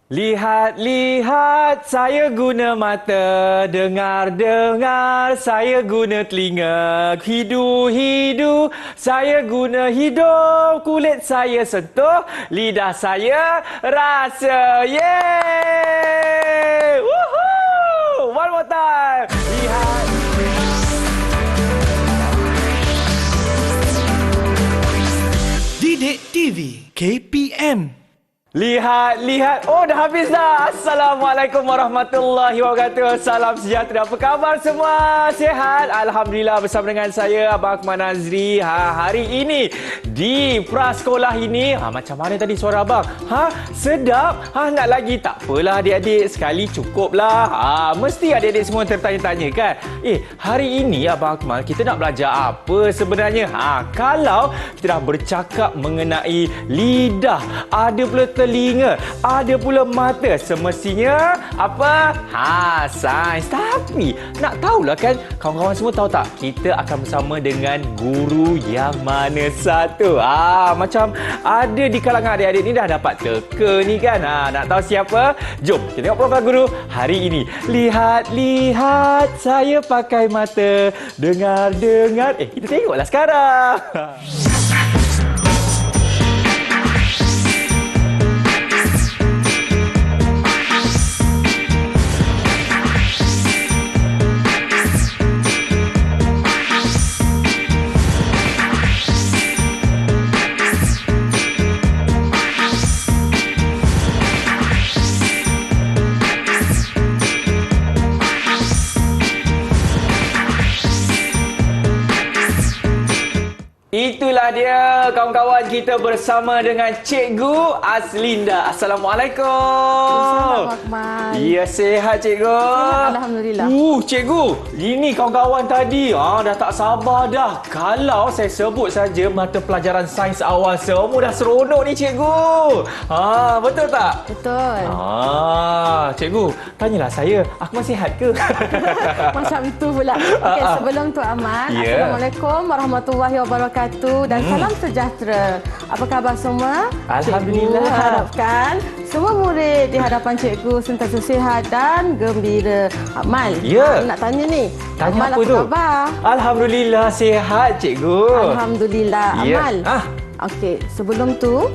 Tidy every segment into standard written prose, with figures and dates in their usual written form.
Lihat-lihat saya guna mata, dengar-dengar saya guna telinga, hidu-hidu saya guna hidung, kulit saya sentuh, lidah saya rasa. Yeay! Woohoo! One more time. Lihat. Didik TV KPM. Lihat. Oh, dah habis dah. Assalamualaikum warahmatullahi wabarakatuh. Salam sejahtera. Apa khabar semua? Sihat? Alhamdulillah, bersama dengan saya, Abang Akmal Nazri. Hari ini di prasekolah ini, macam mana tadi suara abang? Sedap? Nak lagi? Tak apalah adik-adik. Sekali cukuplah. Mesti adik-adik semua tertanya-tanya kan? Hari ini Abang Akmal, kita nak belajar apa sebenarnya? Kalau kita dah bercakap mengenai lidah, ada pula telinga, ada pula mata. Semestinya apa? Sains. Tapi nak tahulah kan, kawan-kawan semua tahu tak? Kita akan bersama dengan guru yang mana satu. Macam ada di kalangan adik-adik ni dah dapat teka ni kan. Nak tahu siapa? Jom kita tengok program guru hari ini. Lihat saya pakai mata, dengar. Kita tengoklah sekarang. Itulah dia kawan-kawan, kita bersama dengan Cikgu Azlinda. Assalamualaikum. Assalamualaikum, Akmal. Ya, sehat Cikgu? Sihat, Alhamdulillah. Cikgu, ini kawan-kawan tadi dah tak sabar dah. Kalau saya sebut saja mata pelajaran sains awal, semua dah seronok ni Cikgu. Betul tak? Betul. Cikgu, tanyalah saya, Akmal sihat ke? Macam itu pula. Okey, sebelum tu Amal, Assalamualaikum warahmatullahi wabarakatuh dan salam sejahtera. Apa khabar semua? Alhamdulillah. Cikgu harapkan semua murid di hadapan cikgu sentiasa sihat dan gembira. Amal, nak tanya ni. Tanya Amal, apa tu? Khabar? Alhamdulillah sihat Cikgu. Alhamdulillah. Amal. Okey, sebelum tu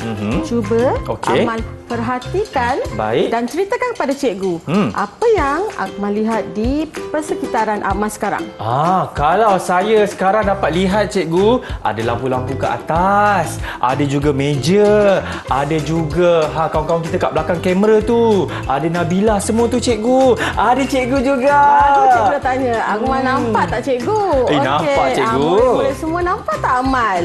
cuba Amal perhatikan dan ceritakan kepada cikgu apa yang Akmal lihat di persekitaran Akmal sekarang. Kalau saya sekarang dapat lihat cikgu, ada lampu-lampu ke atas, ada juga meja, ada juga kawan-kawan kita kat belakang kamera tu, ada Nabila semua tu cikgu, ada cikgu juga. Baru cikgu dah tanya, Akmal nampak tak cikgu? Nampak cikgu. Murid-murid semua nampak tak Amal?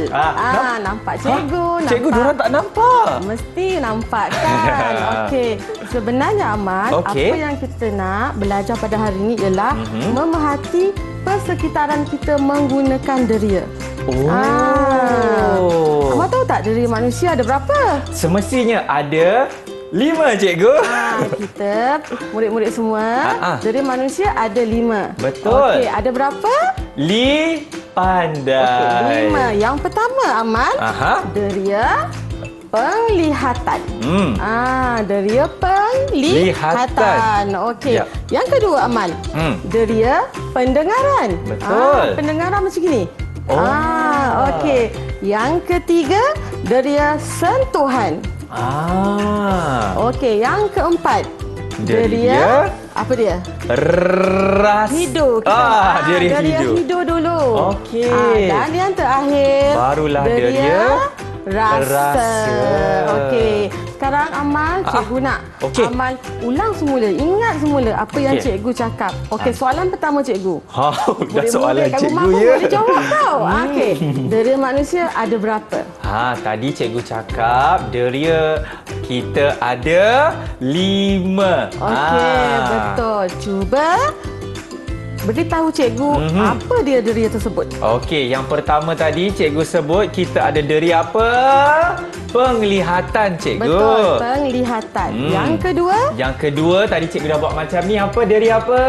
Nampak cikgu. Cikgu diorang tak nampak. Mesti nampak kan? Okey, sebenarnya Amal, apa yang kita nak belajar pada hari ini ialah memerhati persekitaran kita menggunakan deria. Amal tahu tak deria manusia ada berapa? Semestinya ada 5 cikgu. Kita murid-murid semua, deria manusia ada 5. Betul. Okey, ada berapa? Pandai. 5. Yang pertama Amal, deria penglihatan. Deria penglihatan. Okey. Yang kedua Amal, deria pendengaran. Betul. Pendengaran macam gini. Okey. Yang ketiga, deria sentuhan. Okey, yang keempat, deria apa dia? Hidu. Deria hidu dulu. Okey. Dan yang terakhir, barulah deria rasa. Okey. Sekarang Amal, cikgu nak Amal ulang semula, ingat semula apa yang cikgu cakap. Okey, soalan pertama cikgu. Dah soalan cikgu ya. Boleh jawab tau. Okey. Deria manusia ada berapa? Tadi cikgu cakap deria kita ada 5. Okey, betul. Cuba beritahu cikgu apa dia deria tersebut. Okey, yang pertama tadi cikgu sebut kita ada deria apa? Penglihatan cikgu. Betul, penglihatan. Yang kedua? Yang kedua tadi cikgu dah buat macam ni, apa? Deria apa?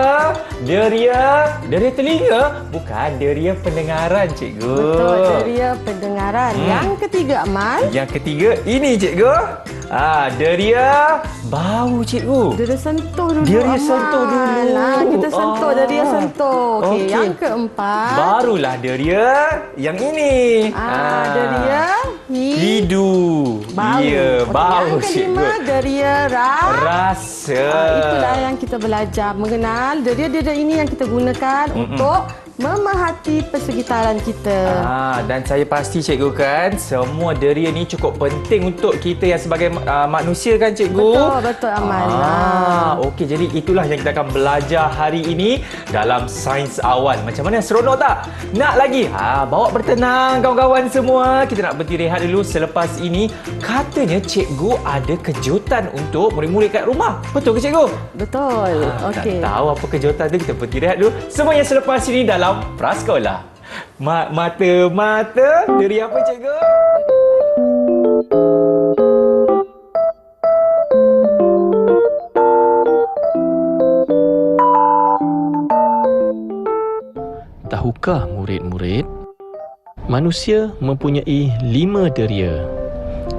Deria telinga? Bukan, deria pendengaran cikgu. Betul, deria pendengaran. Yang ketiga Amal? Yang ketiga ini cikgu. Deria Bau cikgu. Deria sentuh dulu. Deria Amal. sentuh dulu. Kita sentuh, deria sentuh. Okey, yang keempat. Barulah deria yang ini. Deria hidu. bau. Ya, bau Yang kelima, cikgu. deria Rasa. itulah yang kita belajar mengenal deria-deria ini yang kita gunakan untuk memerhati persekitaran kita. Dan saya pasti cikgu kan, semua deria ni cukup penting untuk kita yang sebagai manusia kan cikgu? Betul Amal. Okey, jadi itulah yang kita akan belajar hari ini dalam sains awal. Macam mana, seronok tak? Nak lagi? Bawa bertenang kawan-kawan semua. Kita nak berhenti rehat dulu. Selepas ini katanya cikgu ada kejutan untuk murid-murid kat rumah. Betul ke cikgu? Betul. Okey. Tak tahu apa kejutan tu, kita berhenti rehat dulu. Semuanya selepas ini dalam Prasekolah. Mata-mata dari apa cikgu? Tahukah murid-murid, manusia mempunyai 5 deria,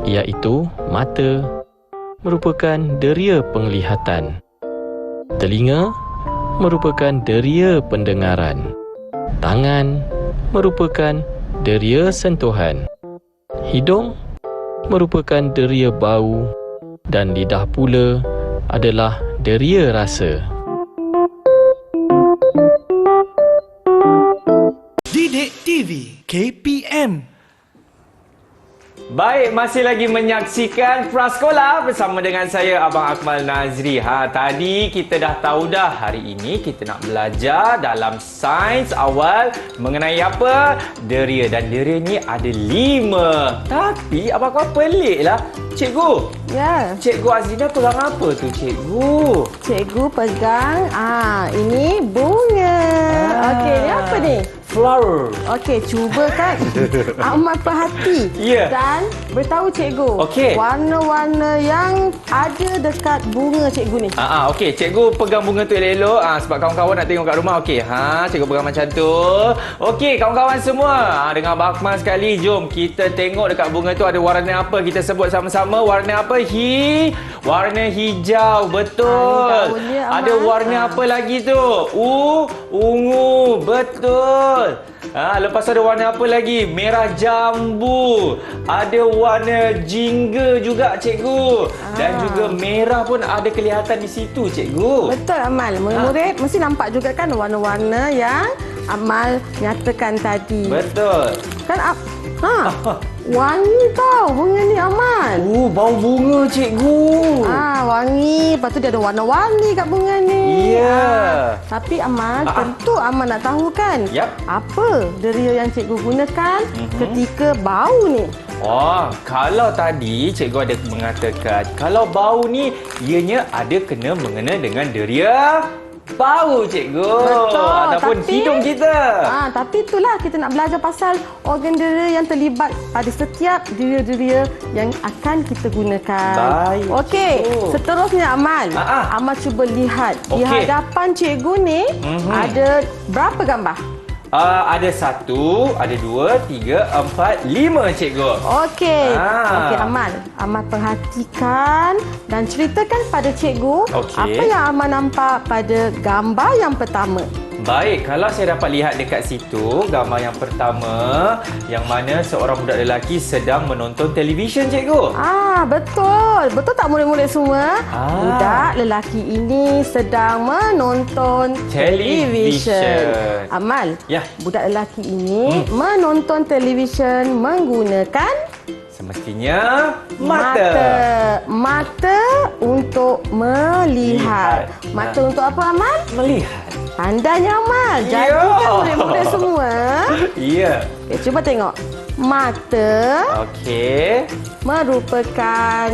iaitu mata merupakan deria penglihatan, telinga merupakan deria pendengaran, tangan merupakan deria sentuhan, hidung merupakan deria bau, dan lidah pula adalah deria rasa. Didik TV KPM. Baik, masih lagi menyaksikan Prasekolah bersama dengan saya Abang Akmal Nazri. Tadi kita dah tahu dah, hari ini kita nak belajar dalam sains awal mengenai apa? Deria, dan deria ni ada 5. Tapi abang kau peliklah. Cikgu. Ya. Cikgu Azrina pegang apa tu cikgu? Cikgu pegang ini bunga. Okey, ni apa ni? Flower. Okey, cuba kan amat perhati dan beritahu cikgu warna-warna yang ada dekat bunga cikgu ni. Okey, cikgu pegang bunga tu elok-elok sebab kawan-kawan nak tengok kat rumah. Okey, cikgu pegang macam tu. Okey, kawan-kawan semua, dengan Abang Akmal sekali, jom kita tengok dekat bunga tu ada warna apa. Kita sebut sama-sama, warna apa? Warna hijau, betul. Ada warna apa lagi tu? Ungu, betul. Lepas tu ada warna apa lagi? Merah jambu. Ada warna jingga juga cikgu. Dan juga merah pun ada kelihatan di situ cikgu. Betul Amal. Murid-murid mesti nampak juga kan warna-warna yang Amal nyatakan tadi. Betul. Kan wangi tau bunga ni Amal. Bau bunga cikgu. Wangi. Lepas tu dia ada warna-warni kat bunga ni. Ya. Tapi Amal, tentu Amal nak tahu kan apa deria yang cikgu gunakan ketika bau ni. Kalau tadi cikgu ada mengatakan kalau bau ni ianya ada kena mengena dengan deria bau cikgu. Betul. Ataupun hidung kita. Tapi itulah kita nak belajar pasal organ deria yang terlibat pada setiap deria-deria yang akan kita gunakan. Baik. Okey, seterusnya Amal. Amal cuba lihat di hadapan cikgu ni ada berapa gambar? Ada 1, ada 2, 3, 4, 5 cikgu. Okey. Okey Amal. Amal perhatikan dan ceritakan pada cikgu apa yang Amal nampak pada gambar yang pertama. Baik, kalau saya dapat lihat dekat situ, gambar yang pertama yang mana seorang budak lelaki sedang menonton televisyen cikgu. Betul. Betul tak murid-murid semua? Budak lelaki ini sedang menonton televisyen. Amal, budak lelaki ini menonton televisyen menggunakan semestinya mata. Mata untuk melihat. Mata untuk apa Amal? Melihat. Pandainya Amal. Jadi kan murid-murid semua. Cuba tengok. Mata merupakan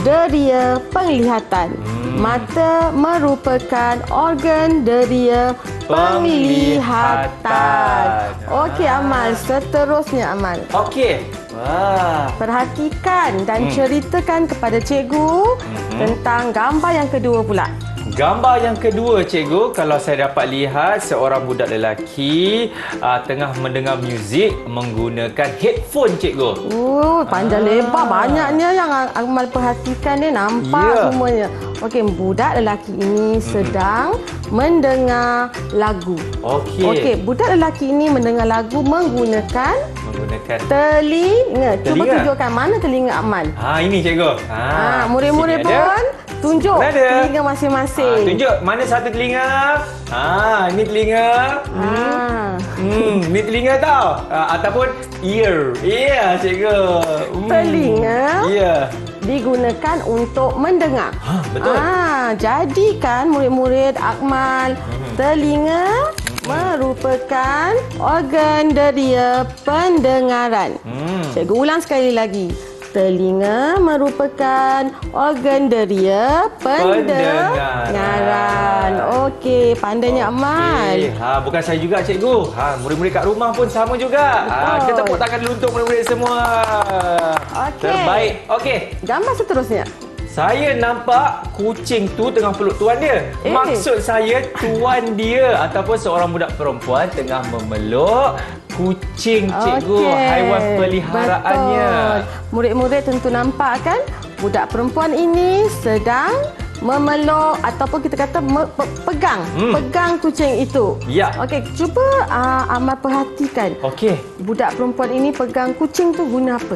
deria penglihatan. Mata merupakan organ deria penglihatan. Okey Amal, seterusnya Amal. Perhatikan dan ceritakan kepada cikgu tentang gambar yang kedua pula. Gambar yang kedua, cikgu, kalau saya dapat lihat seorang budak lelaki tengah mendengar muzik menggunakan headphone, cikgu. Panjang lebar. Banyaknya yang Akmal perhatikan ni, nampak semuanya. Okey, budak lelaki ini sedang mendengar lagu. Okey, budak lelaki ini mendengar lagu menggunakan telinga. Cuba tunjukkan mana telinga Akmal. Ini, cikgu. Murid-murid pun tunjuk telinga masing-masing. Tunjuk mana satu telinga. Ini telinga. Ni telinga tau. Ataupun ear. Ya, cikgu. Telinga. Ya. Digunakan untuk mendengar. Betul. Jadikan murid-murid Akmal, telinga merupakan organ deria pendengaran. Cikgu ulang sekali lagi. Telinga merupakan organ deria pendengaran. Okey, pandainya Akmal. Bukan saya juga, cikgu. Murid-murid kat rumah pun sama juga. Kita tepuk tangan dulu untuk murid-murid semua. Terbaik. Okey. Gambar seterusnya. Saya nampak kucing tu tengah peluk tuan dia. Maksud saya, tuan dia ataupun seorang budak perempuan tengah memeluk kucing, cikgu. Haiwan peliharaannya. Betul. Murid-murid tentu nampak kan? Budak perempuan ini sedang memeluk ataupun kita kata pegang kucing itu. Ya. Okey, cuba Amal perhatikan. Okey. Budak perempuan ini pegang kucing tu guna apa?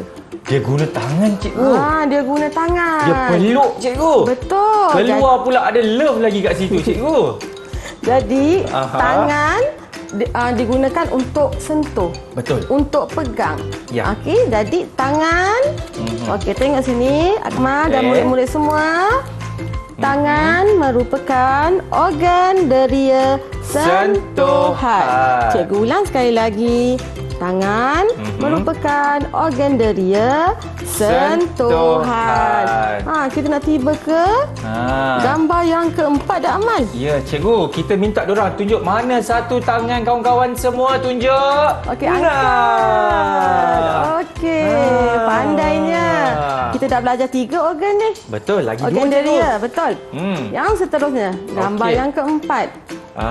Dia guna tangan, cikgu. Dia guna tangan. Dia peluk, cikgu. Betul. Keluar pula ada love lagi kat situ, cikgu. Jadi, tangan digunakan untuk sentuh. Betul. Untuk pegang. Ya. Okey, jadi tangan. Okey, tengok sini Akmal dan murid-murid semua. Tangan merupakan organ deria sentuhan. Cikgu ulang sekali lagi. Tangan merupakan organ deria sentuhan. Kita nak tiba ke gambar yang keempat dah, Amal. Ya, cikgu. Kita minta diorang tunjuk mana satu tangan kawan-kawan semua. Tunjuk. Okey, angkat. Okey, pandainya. Kita dah belajar 3 organ ni. Betul, lagi 2, organ deria, betul. Yang seterusnya, gambar yang keempat.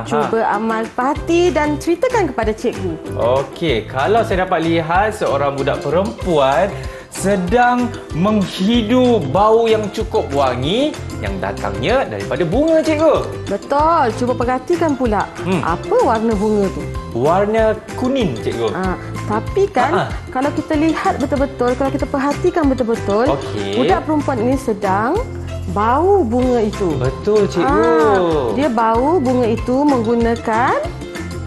Cuba Amal perhati dan ceritakan kepada cikgu. Okey, kalau saya dapat lihat seorang budak perempuan sedang menghidu bau yang cukup wangi yang datangnya daripada bunga, cikgu. Betul. Cuba perhatikan pula. Apa warna bunga tu? Warna kuning, cikgu. Tapi kan kalau kita lihat betul-betul, kalau kita perhatikan betul-betul, budak perempuan ini sedang bau bunga itu. Betul, cikgu. Dia bau bunga itu menggunakan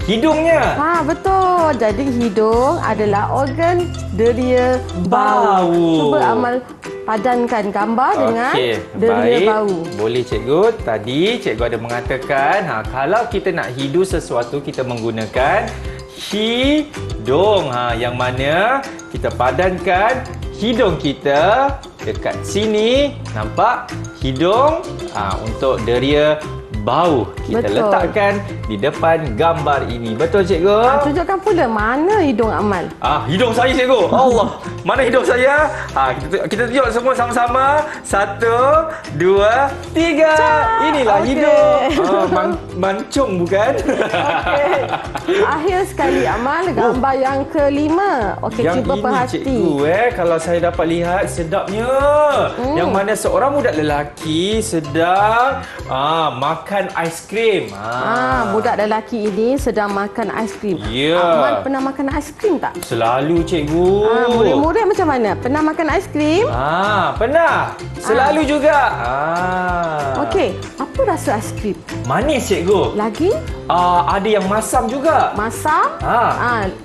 hidungnya. Betul. Jadi hidung adalah organ deria bau. Cuba Amal padankan gambar dengan deria bau. Boleh, cikgu. Tadi cikgu ada mengatakan kalau kita nak hidu sesuatu, kita menggunakan hidung. Yang mana kita padankan hidung kita dekat sini. Nampak? Hidung untuk deria bau. Kita letakkan di depan gambar ini. Betul, cikgu? Tunjukkan pula mana hidung Amal. Hidung saya, cikgu. Allah. Mana hidung saya? Kita tunjuk semua sama-sama. 1, 2, 3. Inilah hidung. Mancung bukan? Akhir sekali Amal, gambar yang kelima. Yang cuba ini, perhati. Cikgu, kalau saya dapat lihat sedapnya. Yang mana seorang budak lelaki sedang makan aiskrim. Budak lelaki ini sedang makan aiskrim. Amal pernah makan aiskrim tak? Selalu, cikgu. Murid-murid macam mana? Pernah makan aiskrim? Pernah. Selalu juga. Okey, apa rasa aiskrim? Manis, cikgu. Lagi? Ada yang masam juga. Masam?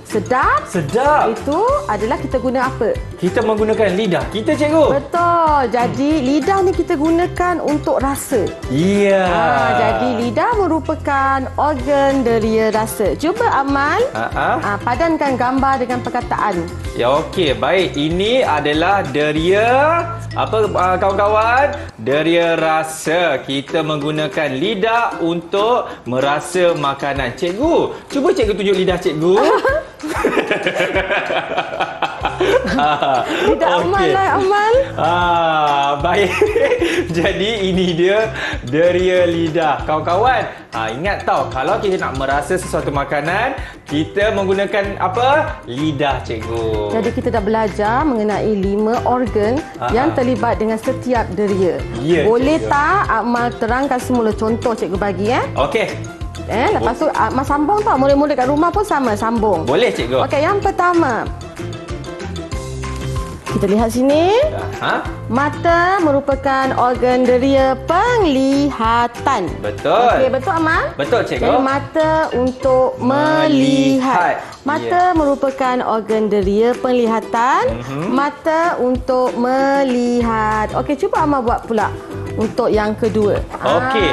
Sedap? Sedap. Itu adalah kita guna apa? Kita menggunakan lidah kita, cikgu. Betul. Jadi lidah ni kita gunakan untuk rasa. Ya. Jadi lidah merupakan organ deria rasa. Cuba Amal padankan gambar dengan perkataan. Ya, okey. Baik. Ini adalah deria apa, kawan-kawan? Deria rasa. Kita menggunakan lidah untuk merasa makanan. Cikgu, cuba cikgu tunjuk lidah cikgu. Tidak aman lah, Amal. Baik. Jadi ini dia deria lidah. Kawan-kawan, ingat tau, kalau kita nak merasa sesuatu makanan, kita menggunakan apa? Lidah, cikgu. Jadi kita dah belajar mengenai 5 organ yang terlibat dengan setiap deria. Ya, Boleh cikgu. tak Amal terangkan semula contoh cikgu bagi Okey. Lepas tu Amal sambung tau. Murid-murid kat rumah pun sama sambung. Boleh, cikgu. Okey, yang pertama. Kita lihat sini. Mata merupakan organ deria penglihatan. Betul. Okey, betul Amal? Betul, cikgu. Jadi mata untuk melihat. Mata merupakan organ deria penglihatan. Mata untuk melihat. Okey, cuba Amal buat pula untuk yang kedua. Okey.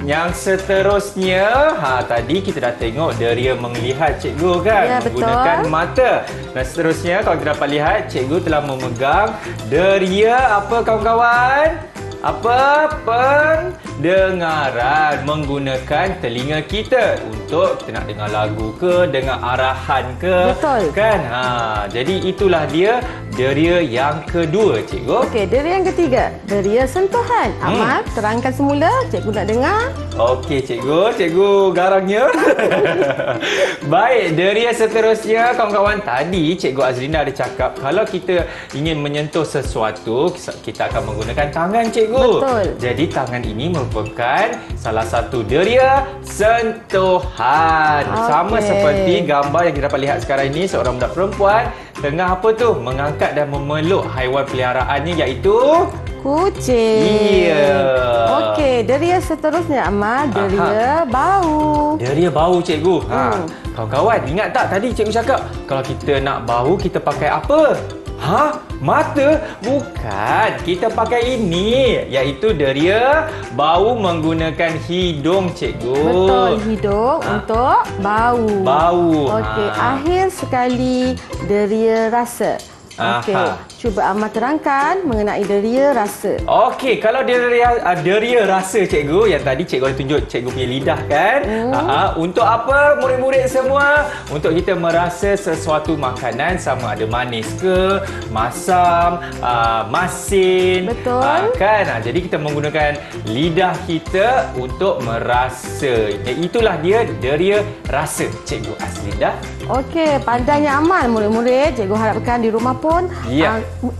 Yang seterusnya, tadi kita dah tengok deria melihat cikgu kan, Ya, betul. menggunakan mata. Dan seterusnya kalau kita dapat lihat, cikgu telah memegang deria apa kawan-kawan? Apa? Pendengaran, menggunakan telinga kita untuk kita nak dengar lagu ke, dengar arahan ke. Betul. Kan? Jadi itulah dia deria yang kedua, cikgu. Okey, deria yang ketiga, deria sentuhan. Amal, terangkan semula, cikgu nak dengar. Okey, cikgu garangnya. Baik, deria seterusnya kawan-kawan, tadi Cikgu Azrina ada cakap kalau kita ingin menyentuh sesuatu, kita akan menggunakan tangan, cikgu. Betul. Jadi tangan ini merupakan salah satu deria sentuhan. Sama seperti gambar yang kita dapat lihat sekarang ini, seorang budak perempuan tengah apa tu? Mengangkat dan memeluk haiwan peliharaannya, iaitu Kucing. Ya. Okey, deria seterusnya Amal, deria bau. Deria bau, cikgu. Kawan-kawan, ingat tak tadi cikgu cakap kalau kita nak bau, kita pakai apa? Mata? Bukan. Kita pakai ini, iaitu deria bau menggunakan hidung, cikgu. Betul, hidung untuk bau. Bau. Okey, akhir sekali deria rasa. Okey, cuba Amal terangkan mengenai deria rasa. Okey, kalau deria rasa, cikgu, yang tadi cikgu ada tunjuk cikgu punya lidah kan? Untuk apa murid-murid semua? Untuk kita merasa sesuatu makanan, sama ada manis ke, masam, masin. Betul. Kan? Jadi kita menggunakan lidah kita untuk merasa. Itulah dia deria rasa, cikgu Azrina. Okey, pandainya Amal murid-murid. Cikgu harapkan di rumah pun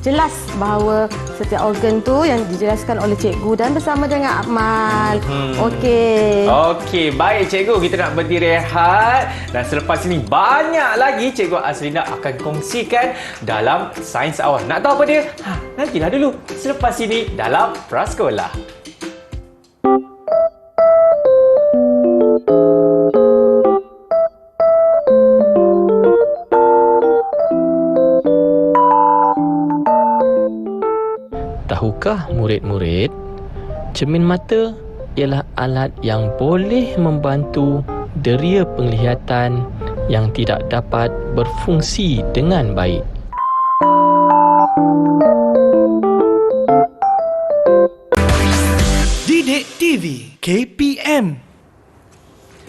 jelas bahawa setiap organ tu yang dijelaskan oleh cikgu dan bersama dengan Amal. Okey. Okey, baik cikgu, kita nak berhenti rehat dan selepas ini banyak lagi cikgu Azrina akan kongsikan dalam Sains Awal. Nak tahu apa dia? Nantilah dulu selepas ini dalam Prasekolah. Tahukah murid-murid, cermin mata ialah alat yang boleh membantu deria penglihatan yang tidak dapat berfungsi dengan baik. Didik TV KPM.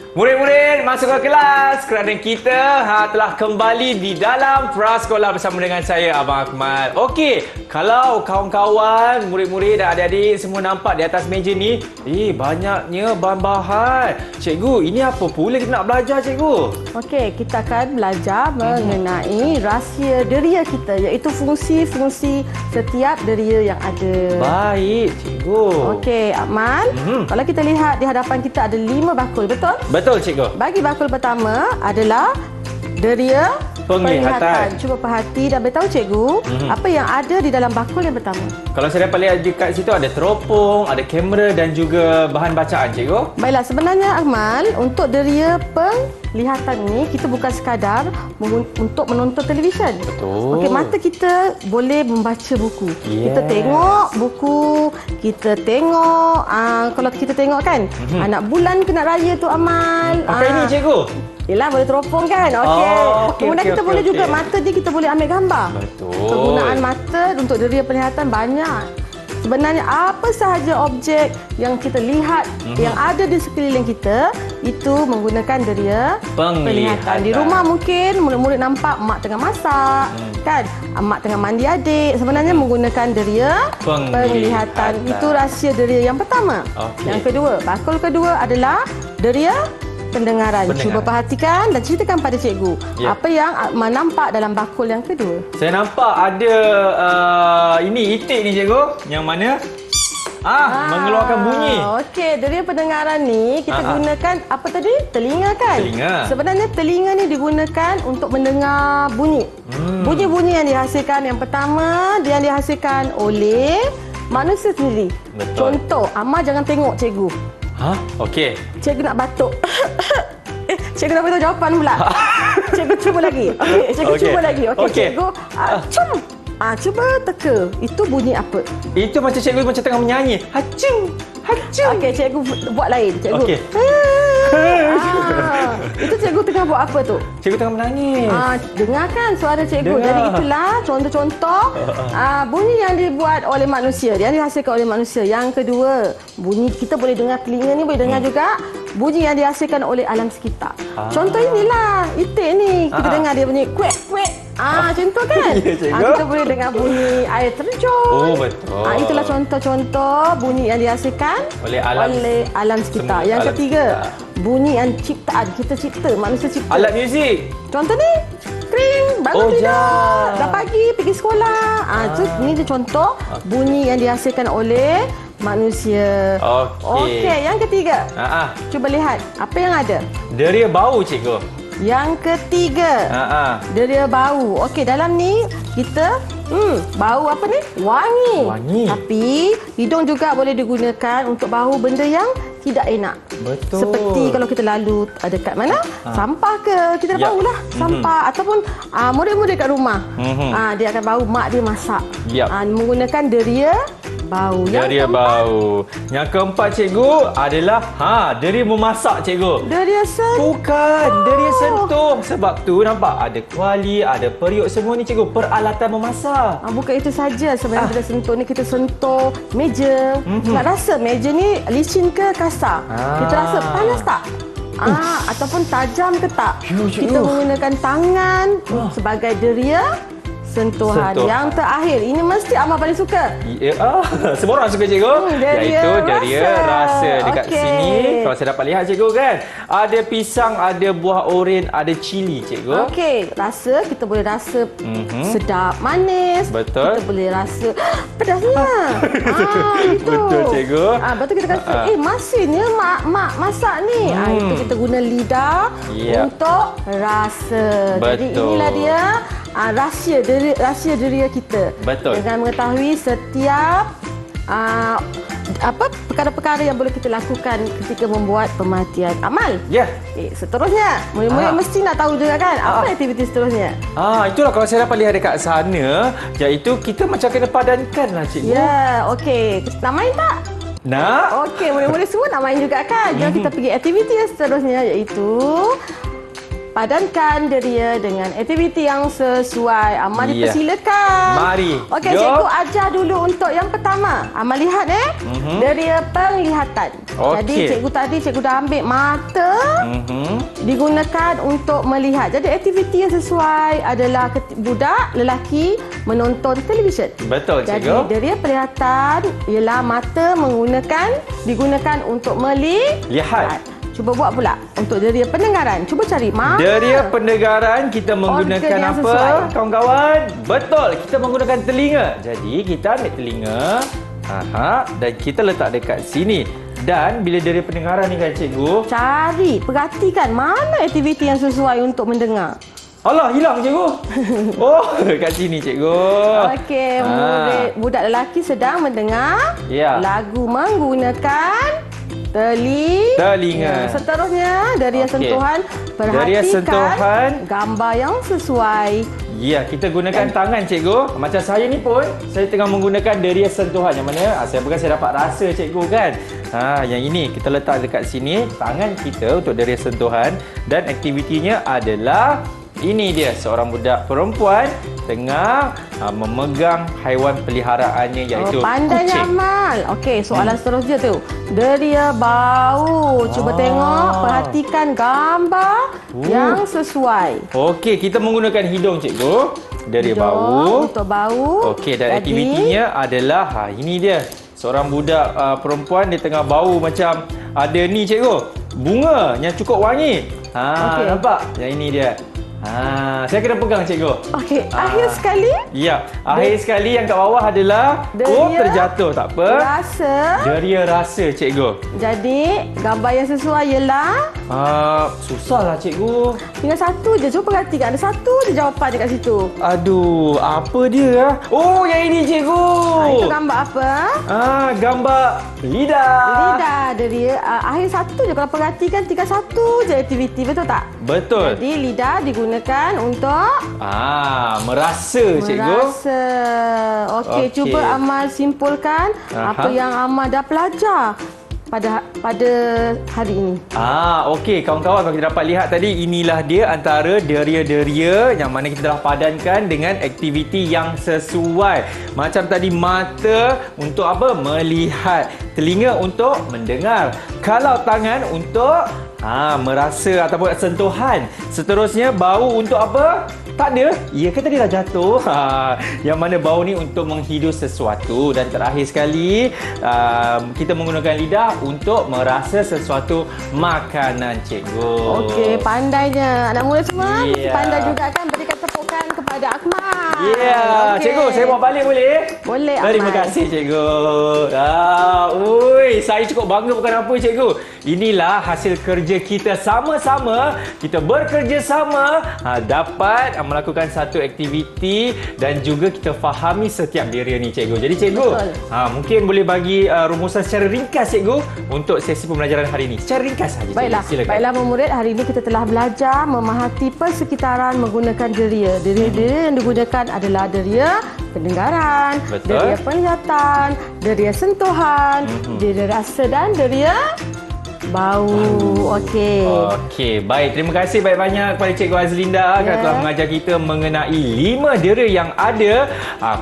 Murid-murid masuk ke kelas kerana kita telah kembali di dalam Prasekolah bersama dengan saya, Abang Akmal. Okey, kalau kawan-kawan, murid-murid dan adik-adik semua nampak di atas meja ni, banyaknya bahan-bahan. Cikgu, ini apa pula kita nak belajar, cikgu? Okey, kita akan belajar mengenai rahsia deria kita, iaitu fungsi-fungsi setiap deria yang ada. Baik, cikgu. Okey, Akmal, kalau kita lihat di hadapan kita ada 5 bakul, betul? Betul, cikgu. Bagi bakul pertama adalah deria Penglihatan. Cuba perhati dan beritahu cikgu apa yang ada di dalam bakul yang pertama. Kalau saya dapat lihat dekat situ ada teropong, ada kamera dan juga bahan bacaan, cikgu. Baiklah, sebenarnya Akmal, untuk deria penglihatan ni kita bukan sekadar untuk menonton televisyen. Betul. Okey, mata kita boleh membaca buku. Yes. Kita tengok buku, kita tengok kalau kita tengok kan anak bulan kena raya tu Amal. Pakai ini, cikgu. Yelah, boleh teropong kan? Okey. Kemudian kita boleh juga mata dia kita boleh ambil gambar. Betul. Penggunaan mata untuk deria penglihatan banyak. Sebenarnya apa sahaja objek yang kita lihat yang ada di sekeliling kita itu menggunakan deria penglihatan. Di rumah mungkin murid-murid nampak mak tengah masak, kan mak tengah mandi adik, sebenarnya menggunakan deria penglihatan. Itu rahsia deria yang pertama. Yang kedua, bakul kedua adalah deria pendengaran. Cuba perhatikan dan ceritakan pada cikgu apa yang Akmal nampak dalam bakul yang kedua. Saya nampak ada ini itik ni cikgu. Yang mana? Mengeluarkan bunyi. Okey, deria pendengaran ni kita gunakan apa tadi? Telinga kan? Telinga. Sebenarnya telinga ni digunakan untuk mendengar bunyi. Bunyi-bunyi yang dihasilkan yang pertama, dia yang dihasilkan oleh manusia sendiri. Betul. Contoh, Amal jangan tengok cikgu. Okey. Cikgu nak batuk. Cikgu nak beritahu jawapan pula. Cikgu cuba lagi. Okey, cikgu cuba lagi. Okey, cikgu cum. Cuba teka. Itu bunyi apa? Itu macam cikgu macam tengah menyanyi. Hacung. Hacung. Okey, cikgu buat lain. Cikgu. Okey. Itu cikgu tengah buat apa tu? Cikgu tengah menangis. Dengarkan suara cikgu. Dengar. Jadi itulah contoh-contoh bunyi yang dibuat oleh manusia, yang dihasilkan oleh manusia. Yang kedua, bunyi kita boleh dengar, telinga ni boleh dengar juga bunyi yang dihasilkan oleh alam sekitar. Contoh inilah, itik ni. Kita dengar dia bunyi kuek kuek. Macam tu kan? Kita boleh dengar bunyi air terjun. Oh, betul. Itulah contoh-contoh bunyi yang dihasilkan oleh alam sekitar. Yang ketiga, bunyi yang ciptaan. Kita cipta, manusia cipta. Alat muzik. Contoh ni, kring, bangun tidur, dah pagi, pergi sekolah. Ini dia contoh bunyi yang dihasilkan oleh manusia. Okey, yang ketiga. Cuba lihat, apa yang ada? Deria bau, cikgu. Yang ketiga, deria bau. Okey, dalam ni kita bau apa ni? Wangi. Tapi hidung juga boleh digunakan untuk bau benda yang tidak enak. Betul. Seperti kalau kita lalu dekat mana? Sampah ke? Kita dah baulah sampah. Ataupun murid-murid kat rumah. Dia akan bau mak dia masak. Menggunakan deria bau. Deria bau. Yang keempat cikgu adalah deria memasak cikgu. Deria sentuh. Bukan, deria sentuh. Sebab tu nampak ada kuali, ada periuk, semua ni cikgu peralatan memasak. Bukan itu saja. Sebenarnya kita sentuh ni, kita sentuh meja. Nak rasa meja ni licin ke kasar? Kita rasa panas tak? Ataupun tajam ke tak? Kita menggunakan tangan sebagai deria sentuhan. Yang terakhir, ini mesti Amal paling suka. Semua orang suka cikgu. Iaitu deria rasa. Dekat sini, kalau saya dapat lihat cikgu kan, ada pisang, ada buah oren, ada cili cikgu. Okey, rasa kita boleh rasa sedap, manis. Betul. Kita boleh rasa pedasnya. Itu. Betul cikgu. Lepas tu kita kata, masinnya mak masak ni. Itu kita guna lidah untuk rasa. Jadi inilah dia rahsia deria kita. Betul. Dengan mengetahui setiap perkara-perkara yang boleh kita lakukan ketika membuat pemerhatian. Amal. Seterusnya, murid-murid mesti nak tahu juga kan apa aktiviti seterusnya. Itulah kalau saya dapat lihat dekat sana, iaitu kita macam kena padankan lah cikgu. Okey. Nak main tak? Nak. Okey, murid-murid semua nak main juga kan? Jom kita pergi aktiviti yang seterusnya, iaitu padankan deria dengan aktiviti yang sesuai. Amal dipersilakan. Mari. Okey, cikgu ajar dulu untuk yang pertama. Amal lihat deria penglihatan. Jadi cikgu dah ambil mata digunakan untuk melihat. Jadi aktiviti yang sesuai adalah budak lelaki menonton televisyen. Betul cikgu. Jadi deria penglihatan ialah mata digunakan untuk melihat. Cuba buat pula untuk deria pendengaran. Cuba cari mana. Deria pendengaran kita menggunakan apa, kawan-kawan? Betul, kita menggunakan telinga. Jadi kita ambil telinga, dan kita letak dekat sini. Dan bila deria pendengaran ni kan cikgu, perhatikan mana aktiviti yang sesuai untuk mendengar. Alah, hilang cikgu. Kat sini cikgu. Okey, budak lelaki sedang mendengar lagu menggunakan telinga. Seterusnya, deria sentuhan. Perhatikan gambar yang sesuai. Kita gunakan tangan cikgu. Macam saya ni pun, saya tengah menggunakan deria sentuhan. Yang mana saya dapat rasa cikgu kan. Yang ini kita letak dekat sini tangan kita untuk deria sentuhan. Dan aktivitinya adalah Ini dia seorang budak perempuan tengah memegang haiwan peliharaannya iaitu pandainya kucing. Amal. Okey, soalan seterusnya tu. Deria bau. Cuba tengok, perhatikan gambar yang sesuai. Okey, kita menggunakan hidung cikgu. Deria bau. Untuk bau. Okey, dan aktivitinya adalah ini dia. Seorang budak perempuan dia tengah bau macam ada ni cikgu. Bunga yang cukup wangi. Nampak? Yang ini dia. Saya kena pegang cikgu. Okey, akhir sekali. Ya, akhir sekali yang kat bawah adalah terjatuh, tak apa. Rasa. Deria rasa cikgu. Jadi, gambar yang sesuai ialah Susahlah cikgu. tinggal satu je. Cuba perhatikan, ada satu je jawapan dekat situ. Aduh, apa dia? Oh, yang ini cikgu. Itu gambar apa? Gambar lidah. Lidah dia. Akhir satu je. Kalau perhatikan, tinggal satu je aktiviti. Betul tak? Betul. Jadi, lidah digunakan untuk merasa cikgu. merasa. Okey, cuba Amal simpulkan apa yang Amal dah belajar pada hari ini. Okey, kawan-kawan, kalau kita dapat lihat tadi, inilah dia antara deria-deria yang mana kita telah padankan dengan aktiviti yang sesuai. Macam tadi, mata untuk apa? Melihat. Telinga untuk mendengar. Kalau tangan untuk merasa ataupun sentuhan. Seterusnya, bau untuk apa? Tak ada. Ya ke tadi dah jatuh? Yang mana bau ni untuk menghidu sesuatu. Dan terakhir sekali, kita menggunakan lidah untuk merasa sesuatu makanan, cikgu. Okey, pandainya. Anak muda semua pandai juga kan, berikan tepukan kepada Akmal. Cikgu, saya mau balik boleh? Boleh, Akmal. Terima kasih, cikgu. Saya cukup bangga bukan apa, cikgu. Inilah hasil kerja kita sama-sama. Kita bekerja sama, dapat melakukan satu aktiviti dan juga kita fahami setiap deria ni, cikgu. Jadi, cikgu, mungkin boleh bagi rumusan secara ringkas, cikgu, untuk sesi pembelajaran hari ini. Secara ringkas saja. Baiklah pemurid, hari ini kita telah belajar memahati persekitaran menggunakan deria. Deria-deria yang digunakan adalah deria pendengaran, deria penglihatan, deria sentuhan, deria rasa dan deria bau. Okey, baik. Terima kasih banyak-banyak kepada Cikgu Azlinda kerana telah mengajar kita mengenai 5 deria yang ada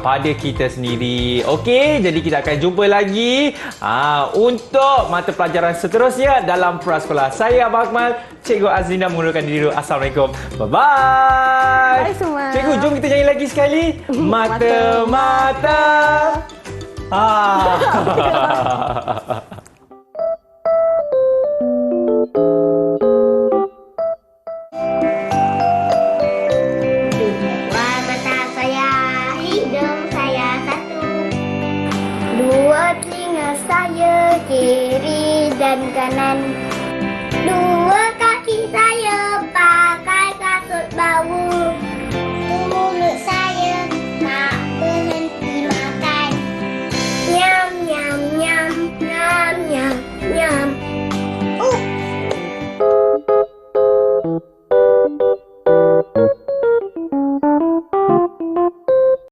pada kita sendiri. Okey, jadi kita akan jumpa lagi untuk mata pelajaran seterusnya dalam Prasekolah. Saya Abang Akmal, Cikgu Azlinda mengundurkan diri dulu. Assalamualaikum. Bye-bye. Bye semua. Cikgu, jom kita nyanyi lagi sekali. Mata-mata. Dua telinga saya kiri dan kanan. Dua